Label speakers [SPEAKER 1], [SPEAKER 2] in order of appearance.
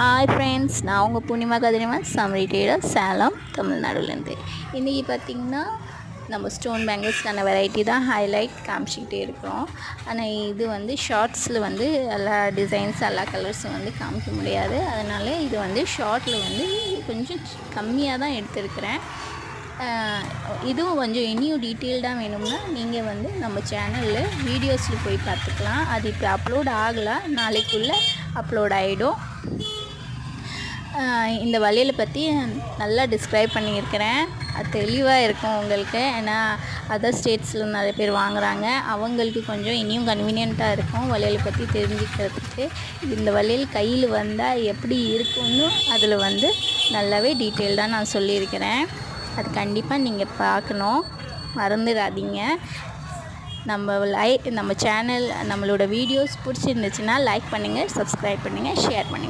[SPEAKER 1] Hi friends, நான் உங்கள் பூர்ணிமா கதிரவன், summary Taylor, Salem, தமிழ்நாடுலேருந்து. இன்றைக்கி பார்த்திங்கன்னா நம்ம ஸ்டோன் பேங்கிள்ஸ்க்கான வெரைட்டி தான் ஹைலைட் காமிச்சிக்கிட்டே இருக்கிறோம். ஆனால் இது வந்து ஷார்ட்ஸில் வந்து எல்லா டிசைன்ஸ் எல்லா கலர்ஸும் வந்து காமிக்க முடியாது. அதனால் இது வந்து ஷார்ட்டில் வந்து கொஞ்சம் கம்மியாக தான் எடுத்துருக்கிறேன். இதுவும் கொஞ்சம் இன்னும் டீட்டெயில்டாக வேணும்னா நீங்கள் வந்து நம்ம சேனலில் வீடியோஸில் போய் பார்த்துக்கலாம். அது இப்போ அப்லோட் ஆகலாம், நாளைக்குள்ளே அப்லோட் ஆகிடும். இந்த வளையலை பற்றி நல்லா டிஸ்கிரைப் பண்ணியிருக்கிறேன். அது தெளிவாக இருக்கும் உங்களுக்கு. ஏன்னா அதர் ஸ்டேட்ஸில் நிறைய பேர் வாங்குகிறாங்க, அவங்களுக்கு கொஞ்சம் இனியும் கன்வீனியண்ட்டாக இருக்கும் வளையலை பற்றி தெரிஞ்சுக்கிறதுக்கு. இந்த வளையல் கையில் வந்தால் எப்படி இருக்குன்னு அதில் வந்து நல்லாவே டீட்டெயில்டாக நான் சொல்லியிருக்கிறேன். அது கண்டிப்பாக நீங்கள் பார்க்கணும், மறந்துடாதீங்க. நம்ம சேனல் நம்மளோட வீடியோஸ் பிடிச்சிருந்துச்சுன்னா லைக் பண்ணுங்கள், சப்ஸ்கிரைப் பண்ணுங்கள், ஷேர் பண்ணுங்கள்.